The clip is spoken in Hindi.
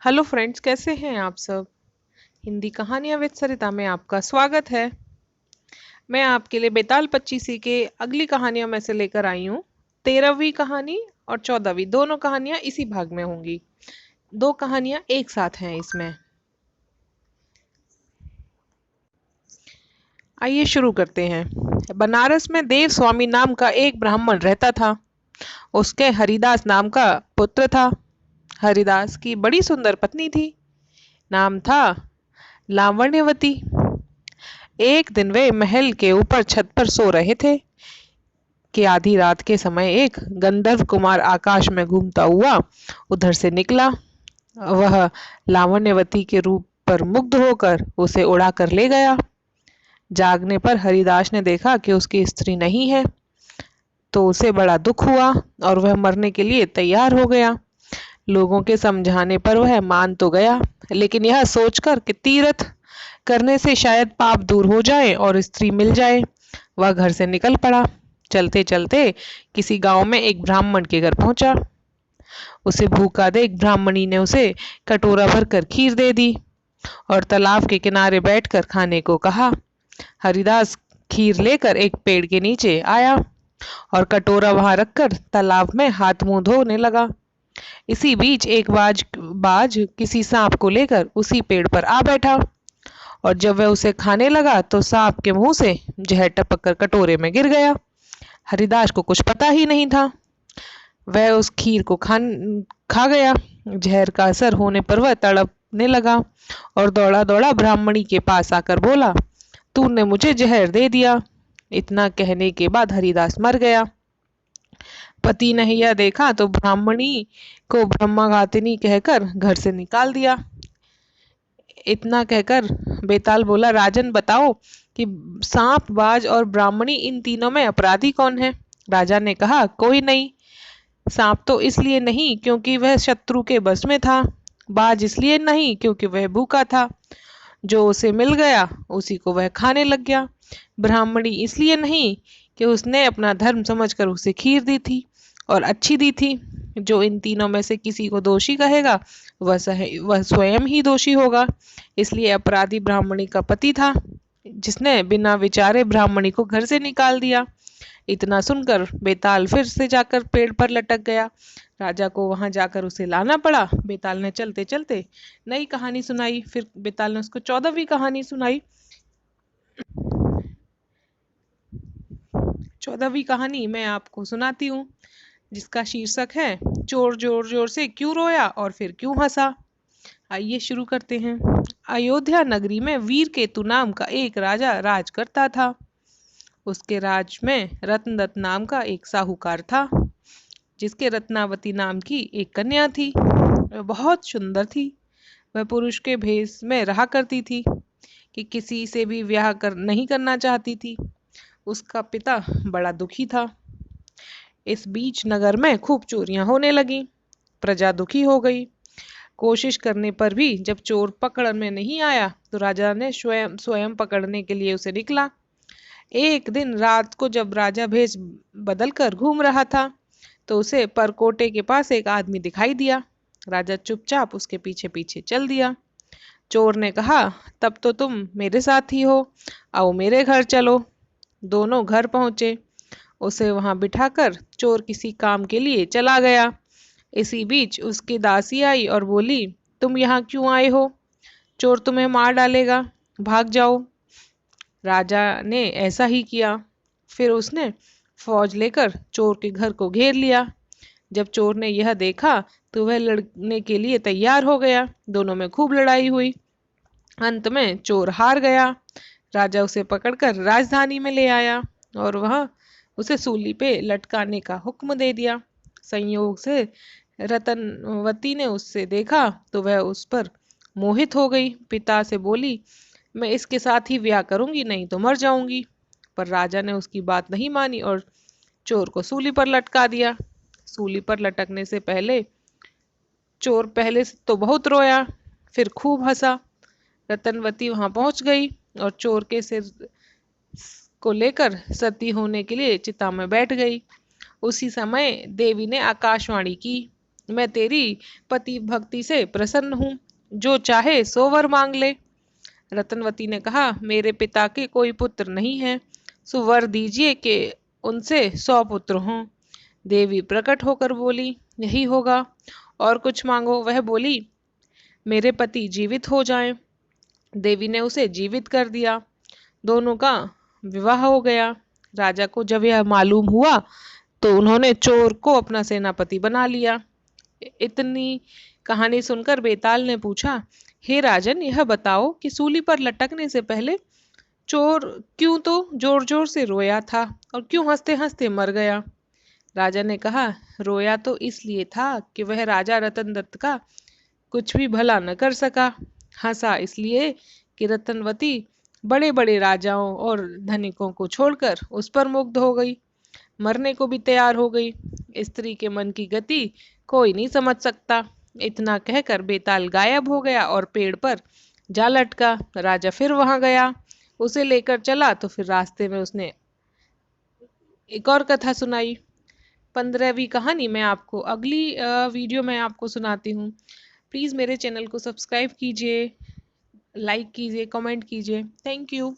हेलो फ्रेंड्स, कैसे हैं आप सब। हिंदी कहानियां विद सरिता में आपका स्वागत है। मैं आपके लिए बेताल पच्चीसी के अगली कहानियों में से लेकर आई हूँ। 13वीं कहानी और 14वीं दोनों कहानियां इसी भाग में होंगी। दो कहानियां एक साथ हैं इसमें। आइए शुरू करते हैं। बनारस में देव स्वामी नाम का एक ब्राह्मण रहता था। उसके हरिदास नाम का पुत्र था। हरिदास की बड़ी सुंदर पत्नी थी। नाम था लावण्यवती। एक दिन वे महल के ऊपर छत पर सो रहे थे कि आधी रात के समय एक गंधर्व कुमार आकाश में घूमता हुआ उधर से निकला। वह लावण्यवती के रूप पर मुग्ध होकर उसे उड़ा कर ले गया। जागने पर हरिदास ने देखा कि उसकी स्त्री नहीं है, तो उसे बड़ा दुख हुआ और वह मरने के लिए तैयार हो गया। लोगों के समझाने पर वह मान तो गया, लेकिन यह सोचकर कि तीर्थ करने से शायद पाप दूर हो जाए और स्त्री मिल जाए, वह घर से निकल पड़ा। चलते चलते किसी गांव में एक ब्राह्मण के घर पहुंचा। उसे भूखा देख ब्राह्मणी ने उसे कटोरा भर कर खीर दे दी और तालाब के किनारे बैठकर खाने को कहा। हरिदास खीर लेकर एक पेड़ के नीचे आया और कटोरा वहां रखकर तालाब में हाथ मुंह धोने लगा। इसी बीच एक बाज बाज किसी सांप को लेकर उसी पेड़ पर आ बैठा और जब वह उसे खाने लगा तो सांप के मुंह से जहर टपक कर कटोरे में गिर गया। हरिदास को कुछ पता ही नहीं था। वह उस खीर को खा गया। जहर का असर होने पर वह तड़पने लगा और दौड़ा दौड़ा ब्राह्मणी के पास आकर बोला, तूने मुझे जहर दे दिया। इतना कहने के बाद हरिदास मर गया। पति ने यह देखा तो ब्राह्मणी को ब्रह्मघातिनी कहकर घर से निकाल दिया। इतना कहकर बेताल बोला, राजन बताओ कि सांप, बाज और ब्राह्मणी, इन तीनों में अपराधी कौन है। राजा ने कहा, कोई नहीं। सांप तो इसलिए नहीं क्योंकि वह शत्रु के बस में था। बाज इसलिए नहीं क्योंकि वह भूखा था, जो उसे मिल गया उसी को वह खाने लग गया। ब्राह्मणी इसलिए नहीं कि उसने अपना धर्म समझकर उसे खीर दी थी और अच्छी दी थी। जो इन तीनों में से किसी को दोषी कहेगा वह स्वयं ही दोषी होगा। इसलिए अपराधी ब्राह्मणी का पति था, जिसने बिना विचारे ब्राह्मणी को घर से निकाल दिया। इतना सुनकर बेताल फिर से जाकर पेड़ पर लटक गया। राजा को वहां जाकर उसे लाना पड़ा। बेताल ने चलते चलते नई कहानी सुनाई। फिर बेताल ने उसको 14वीं कहानी सुनाई। 14वीं कहानी मैं आपको सुनाती हूँ, जिसका शीर्षक है चोर जोर जोर से क्यों रोया और फिर क्यों हंसा। आइए शुरू करते हैं। अयोध्या नगरी में वीर केतु नाम का एक राजा राज करता था। उसके राज में रत्नदत्त नाम का एक साहूकार था, जिसके रत्नावती नाम की एक कन्या थी। वह बहुत सुंदर थी। वह पुरुष के भेष में रहा करती थी कि किसी से भी नहीं करना चाहती थी। उसका पिता बड़ा दुखी था। इस बीच नगर में खूब चोरियां होने लगी। प्रजा दुखी हो गई। कोशिश करने पर भी जब चोर पकड़ में नहीं आया तो राजा ने स्वयं स्वयं पकड़ने के लिए उसे निकला। एक दिन रात को जब राजा भेष बदल कर घूम रहा था तो उसे परकोटे के पास एक आदमी दिखाई दिया। राजा चुपचाप उसके पीछे पीछे चल दिया। चोर ने कहा, तब तो तुम मेरे साथ ही हो, आओ मेरे घर चलो। दोनों घर पहुंचे। उसे वहां बिठाकर चोर किसी काम के लिए चला गया। इसी बीच उसकी दासी आई और बोली, तुम यहाँ क्यों आए हो? चोर तुम्हें मार डालेगा, भाग जाओ। राजा ने ऐसा ही किया। फिर उसने फौज लेकर चोर के घर को घेर लिया। जब चोर ने यह देखा तो वह लड़ने के लिए तैयार हो गया। दोनों में खूब लड़ाई हुई। अंत में चोर हार गया। राजा उसे पकड़कर राजधानी में ले आया और वह उसे सूली पे लटकाने का हुक्म दे दिया। संयोग से रतनवती ने उससे देखा तो वह उस पर मोहित हो गई। पिता से बोली, मैं इसके साथ ही ब्याह करूंगी, नहीं तो मर जाऊंगी। पर राजा ने उसकी बात नहीं मानी और चोर को सूली पर लटका दिया। सूली पर लटकने से पहले चोर पहले से तो बहुत रोया, फिर खूब हंसा। रतनवती वहां पहुंच गई और चोर के सिर को लेकर सती होने के लिए चिता में बैठ गई। उसी समय देवी ने आकाशवाणी की, मैं तेरी पति भक्ति से प्रसन्न हूँ, जो चाहे सो वर मांग ले। रतनवती ने कहा, मेरे पिता के कोई पुत्र नहीं है, सो वर दीजिए कि उनसे 100 पुत्र हों। देवी प्रकट होकर बोली, यही होगा, और कुछ मांगो। वह बोली, मेरे पति जीवित हो जाएं। देवी ने उसे जीवित कर दिया। दोनों का विवाह हो गया। राजा को जब यह मालूम हुआ तो उन्होंने चोर को अपना सेनापति बना लिया। इतनी कहानी सुनकर बेताल ने पूछा, हे राजन, यह बताओ कि सूली पर लटकने से पहले चोर क्यों तो जोर जोर से रोया था और क्यों हंसते हंसते मर गया। राजा ने कहा, रोया तो इसलिए था कि वह राजा रतन दत्त का कुछ भी भला न कर सका। हंसा इसलिए कि रतनवती बड़े बड़े राजाओं और धनिकों को छोड़कर उस पर मुग्ध हो गई, मरने को भी तैयार हो गई। स्त्री के मन की गति कोई नहीं समझ सकता। इतना कहकर बेताल गायब हो गया और पेड़ पर जा लटका। राजा फिर वहां गया, उसे लेकर चला तो फिर रास्ते में उसने एक और कथा सुनाई। 15वीं कहानी मैं आपको अगली वीडियो में आपको सुनाती हूँ। प्लीज़ मेरे चैनल को सब्सक्राइब कीजिए, लाइक कीजिए, कमेंट कीजिए। Thank you.